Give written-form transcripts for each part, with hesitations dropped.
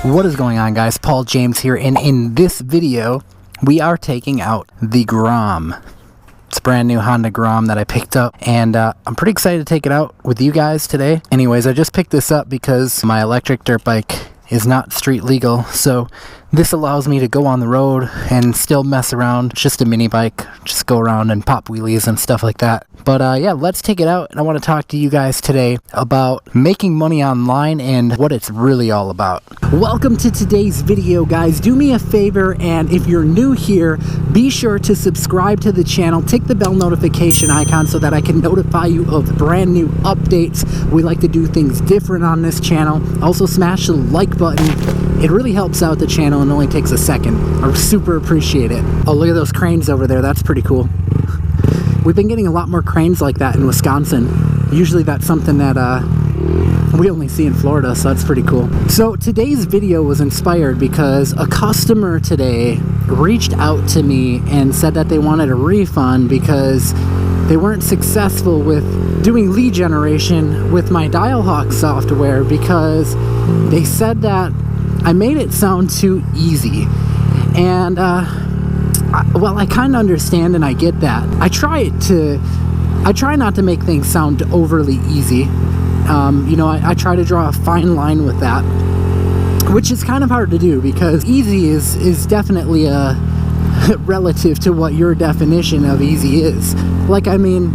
What is going on, guys? Paul James here, and in this video we are taking out the Grom. It's a brand new Honda Grom that I picked up, and I'm pretty excited to take it out with you guys today. Anyways, I just picked this up because my electric dirt bike is not street legal, so this allows me to go on the road and still mess around. It's just a mini bike, just go around and pop wheelies and stuff like that. But yeah, let's take it out, and I want to talk to you guys today about making money online and what it's really all about. Welcome to today's video, guys. Do me a favor, and if you're new here, be sure to subscribe to the channel, tick the bell notification icon so that I can notify you of brand new updates. We like to do things different on this channel. Also smash the like button. It really helps out the channel and only takes a second. I super appreciate it. Oh, look at those cranes over there. That's pretty cool. We've been getting a lot more cranes like that in Wisconsin. Usually that's something that we only see in Florida, so that's pretty cool. So today's video was inspired because a customer today reached out to me and said that they wanted a refund because they weren't successful with doing lead generation with my Dialhawk software, because they said that I made it sound too easy. And well, I kind of understand and I get that. I try not to make things sound overly easy. You know, I try to draw a fine line with that, which is kind of hard to do because easy is definitely a relative to what your definition of easy is. Like, I mean,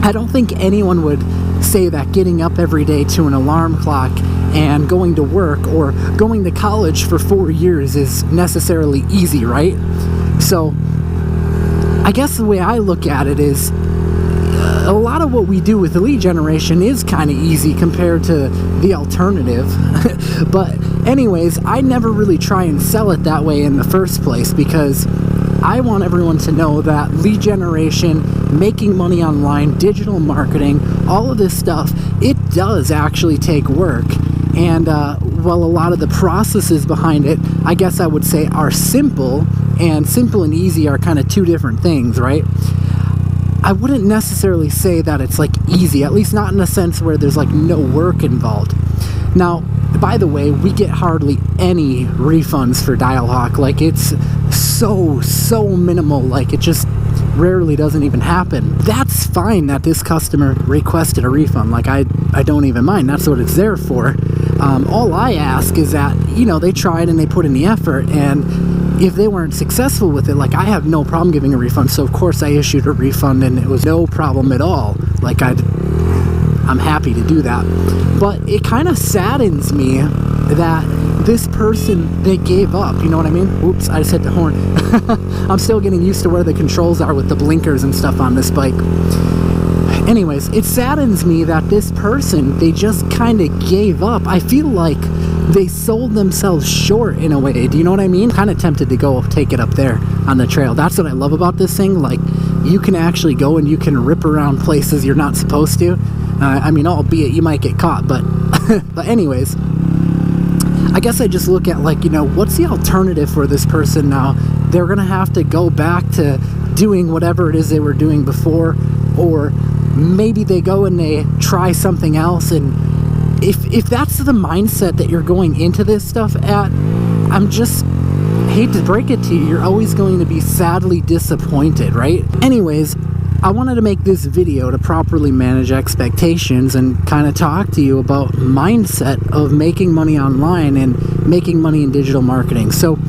I don't think anyone would say that getting up every day to an alarm clock and going to work or going to college for 4 years is necessarily easy, right? So I guess the way I look at it is a lot of what we do with the lead generation is kind of easy compared to the alternative. But anyways, I never really try and sell it that way in the first place, because I want everyone to know that lead generation, making money online, digital marketing, all of this stuff, it does actually take work. And well, a lot of the processes behind it, I guess I would say, are simple, and simple and easy are kind of two different things, right? I wouldn't necessarily say that it's like easy, at least not in a sense where there's like no work involved. Now, by the way, we get hardly any refunds for Dialhawk. Like, it's so minimal, like it just rarely doesn't even happen. That's fine that this customer requested a refund. Like, I don't even mind. That's what it's there for. All I ask is that, you know, they tried and they put in the effort, and if they weren't successful with it, like, I have no problem giving a refund. So of course I issued a refund, and it was no problem at all. Like, I'm happy to do that. But it kind of saddens me that this person, they gave up, you know what I mean? Oops, I just hit the horn. I'm still getting used to where the controls are with the blinkers and stuff on this bike. Anyways, it saddens me that this person, they just kind of gave up. I feel like they sold themselves short in a way. Do you know what I mean? Kind of tempted to go take it up there on the trail. That's what I love about this thing. Like, you can actually go and you can rip around places you're not supposed to. I mean, albeit you might get caught, but but anyways, I guess I just look at, like, you know, what's the alternative for this person now? They're gonna have to go back to doing whatever it is they were doing before, or maybe they go and they try something else. And if that's the mindset that you're going into this stuff at, I'm just hate to break it to you, you're always going to be sadly disappointed, right? Anyways, I wanted to make this video to properly manage expectations and kind of talk to you about mindset of making money online and making money in digital marketing. So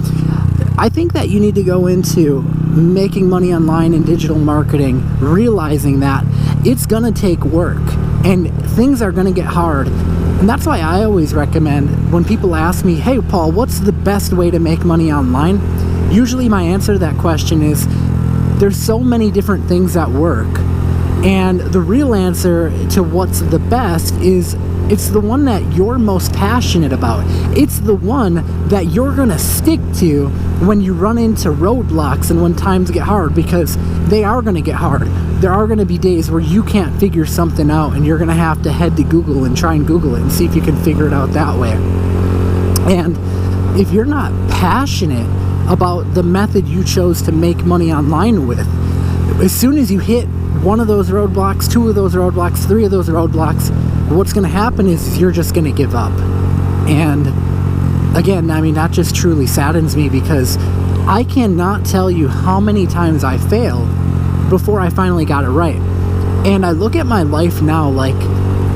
I think that you need to go into making money online and digital marketing realizing that it's gonna take work and things are gonna get hard. And that's why I always recommend, when people ask me, hey Paul, what's the best way to make money online? Usually my answer to that question is, there's so many different things that work. And the real answer to what's the best is, it's the one that you're most passionate about. It's the one that you're gonna stick to when you run into roadblocks and when times get hard, because they are gonna get hard. There are gonna be days where you can't figure something out and you're gonna have to head to Google and try and Google it and see if you can figure it out that way. And if you're not passionate about the method you chose to make money online with, as soon as you hit one of those roadblocks, two of those roadblocks, three of those roadblocks, what's going to happen is you're just going to give up. And again, I mean, that just truly saddens me, because I cannot tell you how many times I failed before I finally got it right. And I look at my life now, like,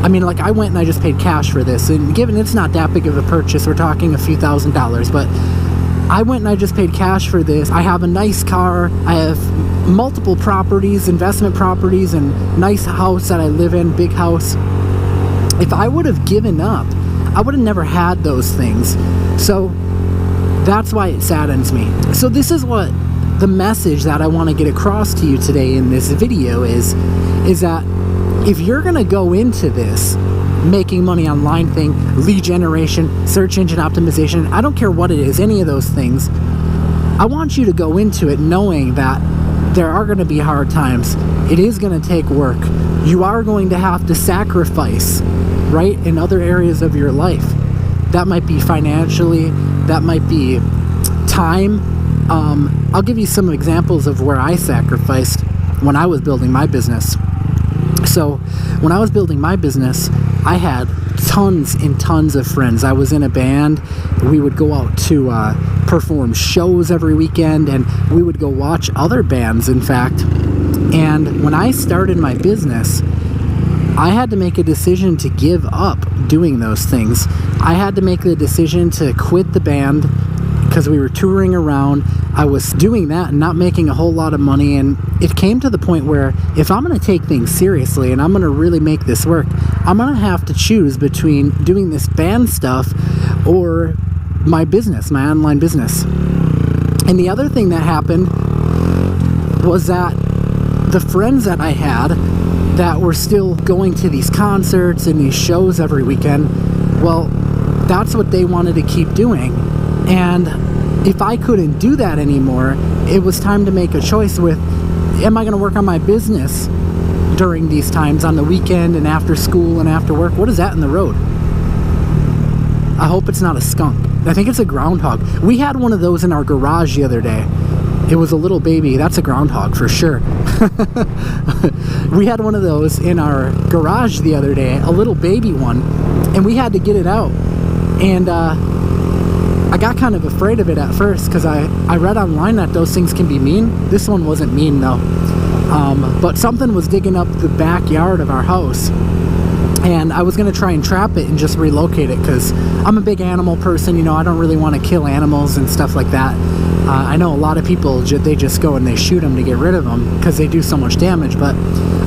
I mean, like, I went and I just paid cash for this, and given it's not that big of a purchase, we're talking a few $1,000s, but I went and I just paid cash for this. I have a nice car, I have multiple properties, investment properties, and nice house that I live in, big house. If I would have given up, I would have never had those things. So that's why it saddens me. So this is what the message that I want to get across to you today in this video is that if you're going to go into this making money online thing, lead generation, search engine optimization, I don't care what it is, any of those things, I want you to go into it knowing that there are going to be hard times. It is going to take work. You are going to have to sacrifice, right, in other areas of your life. That might be financially, that might be time. I'll give you some examples of where I sacrificed when I was building my business. So when I was building my business, I had tons and tons of friends. I was in a band. We would go out to perform shows every weekend, and we would go watch other bands, in fact. And when I started my business, I had to make a decision to give up doing those things. I had to make the decision to quit the band because we were touring around. I was doing that and not making a whole lot of money, and it came to the point where if I'm going to take things seriously and I'm going to really make this work, I'm going to have to choose between doing this band stuff or my business, my online business. And the other thing that happened was that the friends that I had that were still going to these concerts and these shows every weekend, well, that's what they wanted to keep doing. And if I couldn't do that anymore, it was time to make a choice with, am I going to work on my business during these times on the weekend and after school and after work? What is that in the road? I hope it's not a skunk. I think it's a groundhog. We had one of those in our garage the other day. It was a little baby. That's a groundhog for sure. We had one of those in our garage the other day, a little baby one, and we had to get it out. And I got kind of afraid of it at first because I read online that those things can be mean. This one wasn't mean though. But something was digging up the backyard of our house, and I was going to try and trap it and just relocate it because I'm a big animal person. You know, I don't really want to kill animals and stuff like that. I know a lot of people, they just go and they shoot them to get rid of them because they do so much damage, but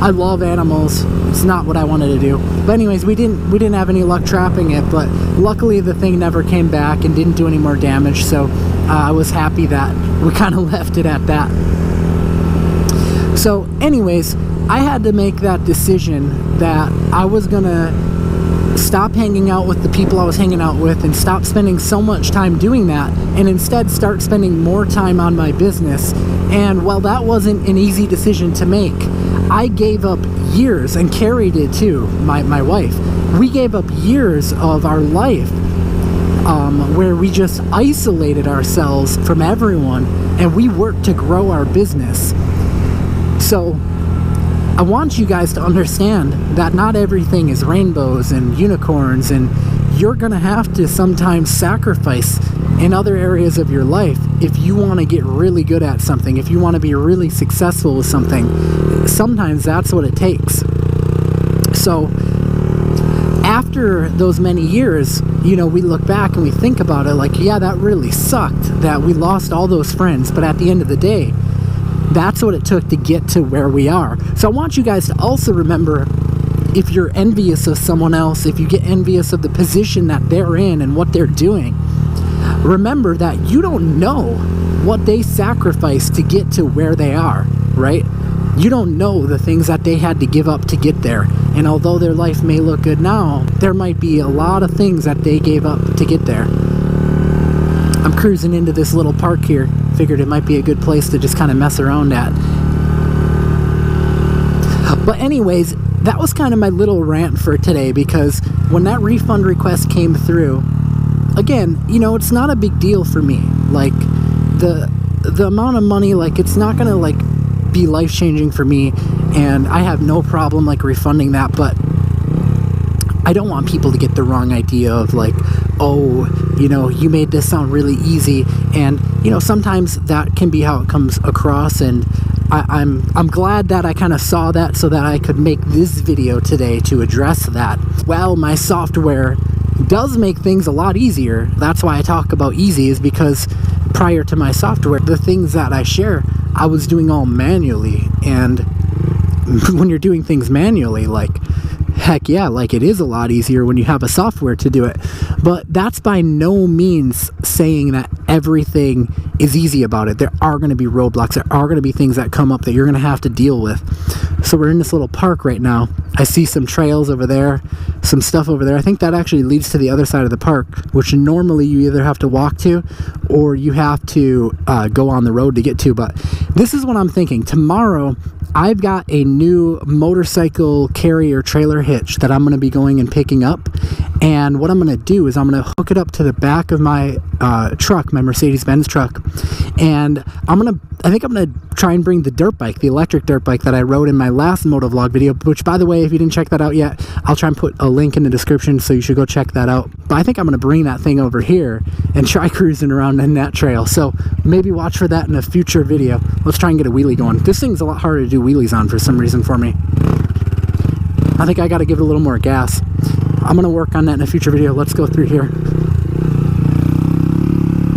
I love animals. It's not what I wanted to do. But anyways, we didn't have any luck trapping it, but luckily the thing never came back and didn't do any more damage, so I was happy that we kind of left it at that. So anyways, I had to make that decision that I was gonna stop hanging out with the people I was hanging out with and stop spending so much time doing that, and instead start spending more time on my business. And while that wasn't an easy decision to make, I gave up years, and carried it too, my wife. We gave up years of our life where we just isolated ourselves from everyone, and we worked to grow our business. So I want you guys to understand that not everything is rainbows and unicorns, and you're gonna have to sometimes sacrifice in other areas of your life if you want to get really good at something, if you want to be really successful with something. Sometimes that's what it takes. So after those many years, you know, we look back and we think about it like, yeah, that really sucked that we lost all those friends, but at the end of the day, that's what it took to get to where we are. So I want you guys to also remember, if you're envious of someone else, if you get envious of the position that they're in and what they're doing, remember that you don't know what they sacrificed to get to where they are, right? You don't know the things that they had to give up to get there. And although their life may look good now, there might be a lot of things that they gave up to get there. I'm cruising into this little park here. Figured it might be a good place to just kind of mess around at. But anyways, that was kind of my little rant for today, because when that refund request came through, again, you know, it's not a big deal for me. Like, the amount of money, like, it's not gonna like be life-changing for me, and I have no problem like refunding that. But I don't want people to get the wrong idea of like, oh, you know, you made this sound really easy. And, you know, sometimes that can be how it comes across, and I'm glad that I kind of saw that so that I could make this video today to address that. Well, my software does make things a lot easier. That's why I talk about easy, is because prior to my software, the things that I share, I was doing all manually. And when you're doing things manually, like, heck yeah, like, it is a lot easier when you have a software to do it. But that's by no means saying that everything is easy about it. There are going to be roadblocks. There are going to be things that come up that you're going to have to deal with. So we're in this little park right now. I see some trails over there, some stuff over there. I think that actually leads to the other side of the park, which normally you either have to walk to or you have to go on the road to get to. But this is what I'm thinking. Tomorrow, I've got a new motorcycle carrier trailer hitch that I'm going to be going and picking up. And what I'm going to do is I'm going to hook it up to the back of my truck, my Mercedes-Benz truck. And I think I'm going to try and bring the dirt bike, the electric dirt bike that I rode in my last motovlog video, which, by the way, if you didn't check that out yet, I'll try and put a link in the description, so you should go check that out. But I think I'm going to bring that thing over here and try cruising around in that trail. So maybe watch for that in a future video. Let's try and get a wheelie going. This thing's a lot harder to do wheelies on for some reason for me. I think I got to give it a little more gas. I'm going to work on that in a future video. Let's go through here.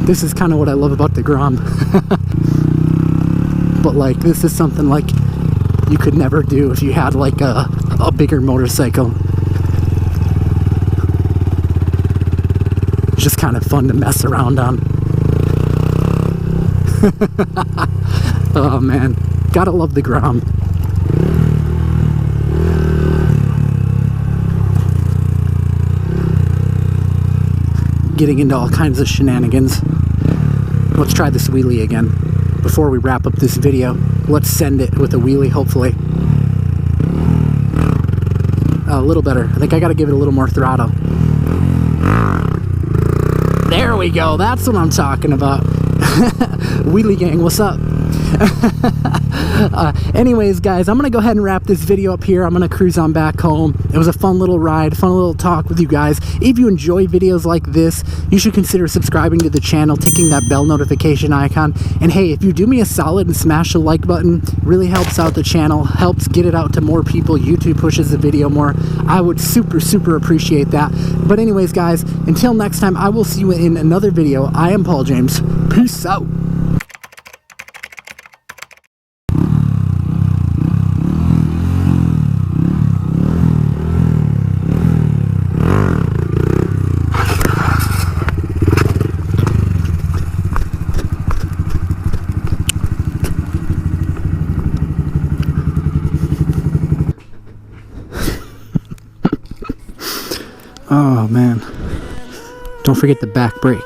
This is kind of what I love about the Grom. But like, this is something like you could never do if you had like a bigger motorcycle. It's just kind of fun to mess around on. Oh man, gotta love the Grom. Getting into all kinds of shenanigans. Let's try this wheelie again. Before we wrap up this video, let's send it with a wheelie, hopefully. A little better. I think I gotta give it a little more throttle. There we go, that's what I'm talking about. Wheelie gang, what's up? Anyways, guys, I'm gonna go ahead and wrap this video up here. I'm gonna cruise on back home. It was a fun little ride, fun little talk with you guys. If you enjoy videos like this, you should consider subscribing to the channel, ticking that bell notification icon. And hey, if you do me a solid and smash the like button, really helps out the channel, helps get it out to more people. YouTube pushes the video more. I would super appreciate that. But anyways, guys, until next time, I will see you in another video. I am Paul James. Peace out. Oh man, don't forget the back brake.